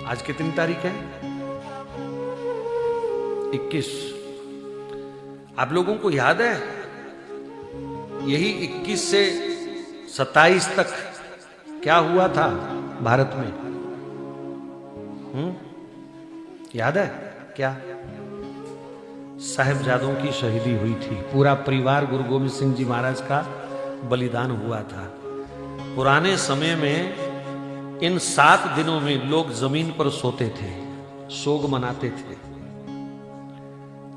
आज कितनी तारीख है? 21। आप लोगों को याद है यही 21 से 27 तक क्या हुआ था भारत में? याद है क्या? साहिबजादों की शहीदी हुई थी। पूरा परिवार गुरु गोविंद सिंह जी महाराज का बलिदान हुआ था। पुराने समय में इन 7 दिनों में लोग जमीन पर सोते थे, शोक मनाते थे।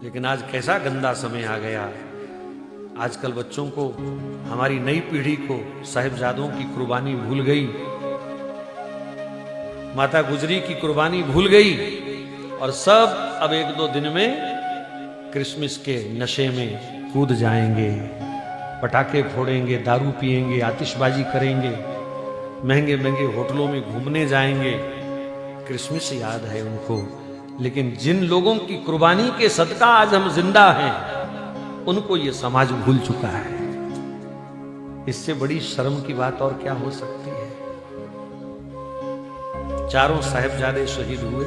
लेकिन आज कैसा गंदा समय आ गया। आजकल बच्चों को, हमारी नई पीढ़ी को साहिबजादों की कुर्बानी भूल गई, माता गुजरी की कुर्बानी भूल गई और सब अब 1-2 दिन में क्रिसमस के नशे में कूद जाएंगे, पटाखे फोड़ेंगे, दारू पिएंगे, आतिशबाजी करेंगे, महंगे महंगे होटलों में घूमने जाएंगे। क्रिसमस याद है उनको, लेकिन जिन लोगों की कुर्बानी के सदका आज हम जिंदा हैं, उनको ये समाज भूल चुका है। इससे बड़ी शर्म की बात और क्या हो सकती है। चारों साहिबजादे शहीद हुए,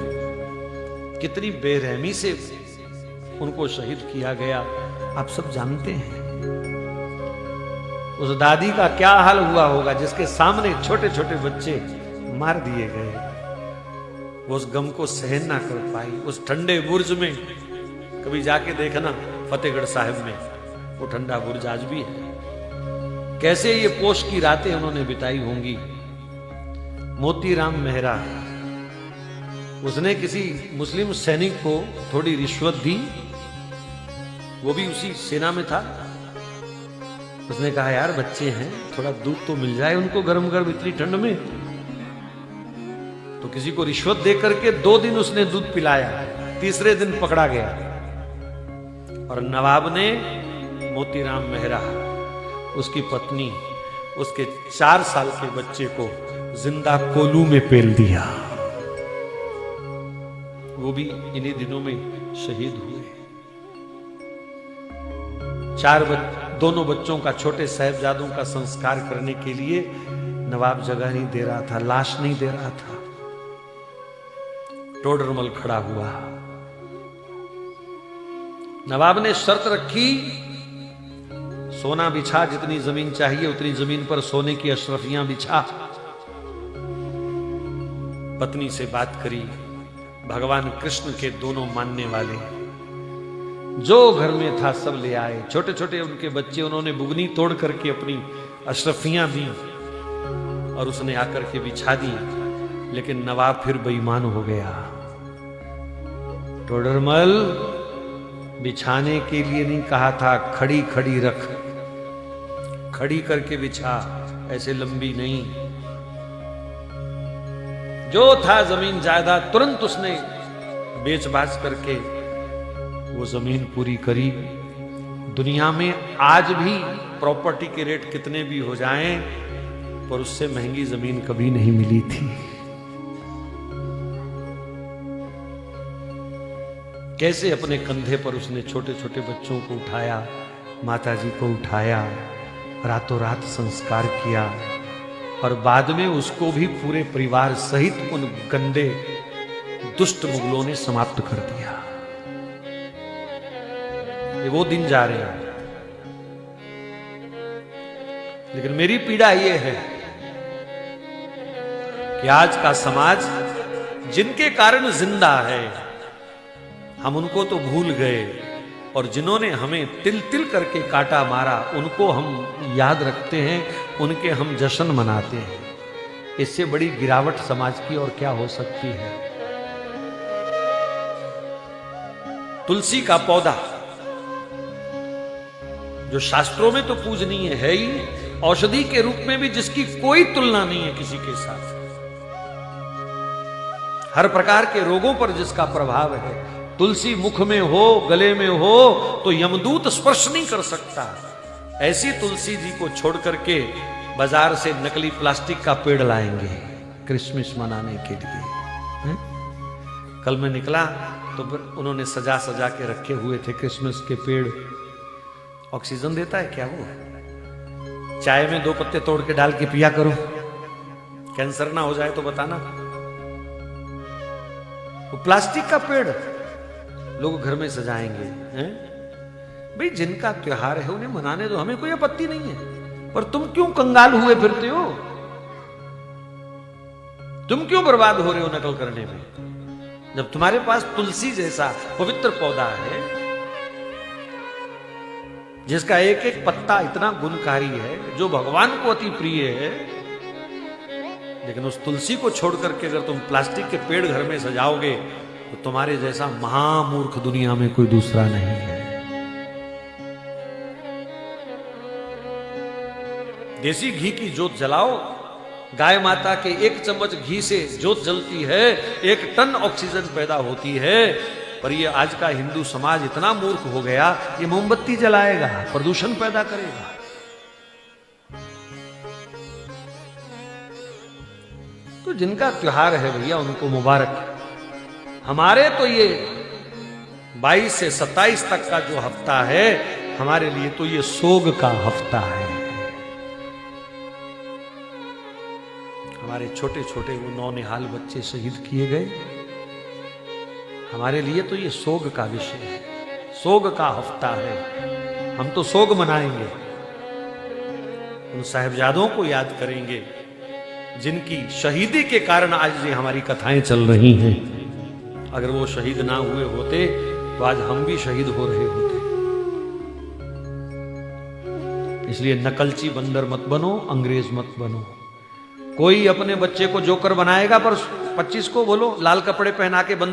कितनी बेरहमी से उनको शहीद किया गया आप सब जानते हैं। उस दादी का क्या हाल हुआ होगा जिसके सामने छोटे छोटे बच्चे मार दिए गए। वो उस गम को सहन ना कर पाई। उस ठंडे बुर्ज में कभी जाके देखना, फतेहगढ़ साहिब में वो ठंडा बुर्ज आज भी है। कैसे ये पोष की रातें उन्होंने बिताई होंगी। मोतीराम मेहरा, उसने किसी मुस्लिम सैनिक को थोड़ी रिश्वत दी, वो भी उसी सेना में था। उसने कहा यार बच्चे हैं, थोड़ा दूध तो मिल जाए उनको गरम गरम इतनी ठंड में। तो किसी को रिश्वत दे करके 2 दिन उसने दूध पिलाया, तीसरे दिन पकड़ा गया और नवाब ने मोतीराम मेहरा, उसकी पत्नी, उसके 4 साल के बच्चे को जिंदा कोलू में पेल दिया। वो भी इन्हीं दिनों में शहीद हुए। दोनों बच्चों का, छोटे साहिबजादों का संस्कार करने के लिए नवाब जगह नहीं दे रहा था, लाश नहीं दे रहा था। टोडरमल खड़ा हुआ। नवाब ने शर्त रखी, सोना बिछा, जितनी जमीन चाहिए उतनी जमीन पर सोने की अशरफियां बिछा। पत्नी से बात करी, भगवान कृष्ण के दोनों मानने वाले जो घर में था सब ले आए। छोटे छोटे उनके बच्चे, उन्होंने बुगनी तोड़ करके अपनी अशरफियां दी और उसने आकर के बिछा दी। लेकिन नवाब फिर बेईमान हो गया। टोडरमल, बिछाने के लिए नहीं कहा था, खड़ी खड़ी रख, खड़ी करके बिछा, ऐसे लंबी नहीं। जो था जमीन जायदाद तुरंत उसने बेच बाच करके वो जमीन पूरी करी। दुनिया में आज भी प्रॉपर्टी के रेट कितने भी हो जाएं, पर उससे महंगी जमीन कभी नहीं मिली थी। कैसे अपने कंधे पर उसने छोटे छोटे बच्चों को उठाया, माताजी को उठाया, रातों रात संस्कार किया और बाद में उसको भी पूरे परिवार सहित उन गंदे दुष्ट मुगलों ने समाप्त कर दिया। ये वो दिन जा रहे हैं। लेकिन मेरी पीड़ा ये है कि आज का समाज जिनके कारण जिंदा है, हम उनको तो भूल गए, और जिन्होंने हमें तिल तिल करके काटा मारा उनको हम याद रखते हैं, उनके हम जश्न मनाते हैं। इससे बड़ी गिरावट समाज की और क्या हो सकती है। तुलसी का पौधा जो शास्त्रों में तो पूजनीय है ही, औषधि के रूप में भी जिसकी कोई तुलना नहीं है किसी के साथ, हर प्रकार के रोगों पर जिसका प्रभाव है। तुलसी मुख में हो, गले में हो तो यमदूत स्पर्श नहीं कर सकता। ऐसी तुलसी जी को छोड़ करके बाजार से नकली प्लास्टिक का पेड़ लाएंगे क्रिसमस मनाने के लिए। कल मैं निकला तो उन्होंने सजा सजा के रखे हुए थे क्रिसमस के पेड़। ऑक्सीजन देता है क्या वो? चाय में 2 पत्ते तोड़ के डाल के पिया करो, कैंसर ना हो जाए तो बताना। वो प्लास्टिक का पेड़ लोग घर में सजाएंगे हैं? भाई जिनका त्योहार है उन्हें मनाने दो, हमें कोई आपत्ति नहीं है। पर तुम क्यों कंगाल हुए फिरते हो? तुम क्यों बर्बाद हो रहे हो नकल करने में? जब तुम्हारे पास तुलसी जैसा पवित्र पौधा है जिसका एक एक पत्ता इतना गुणकारी है, जो भगवान को अति प्रिय है, लेकिन उस तुलसी को छोड़ करके अगर तुम प्लास्टिक के पेड़ घर में सजाओगे तो तुम्हारे जैसा महामूर्ख दुनिया में कोई दूसरा नहीं है। देसी घी की जोत जलाओ, गाय माता के एक चम्मच घी से जोत जलती है, 1 टन ऑक्सीजन पैदा होती है। पर ये आज का हिंदू समाज इतना मूर्ख हो गया, ये मोमबत्ती जलाएगा, प्रदूषण पैदा करेगा। तो जिनका त्योहार है भैया उनको मुबारक। हमारे तो ये 22 से 27 तक का जो हफ्ता है, हमारे लिए तो ये सोग का हफ्ता है। हमारे छोटे छोटे वो नौनिहाल बच्चे शहीद किए गए, हमारे लिए तो ये सोग का विषय है, सोग का हफ्ता है। हम तो सोग मनाएंगे, उन साहिबजादों को याद करेंगे जिनकी शहीदी के कारण आज ये हमारी कथाएं चल रही हैं। अगर वो शहीद ना हुए होते तो आज हम भी शहीद हो रहे होते। इसलिए नकलची बंदर मत बनो, अंग्रेज मत बनो। कोई अपने बच्चे को जोकर बनाएगा पर 25 को बोलो लाल कपड़े पहना के बंदर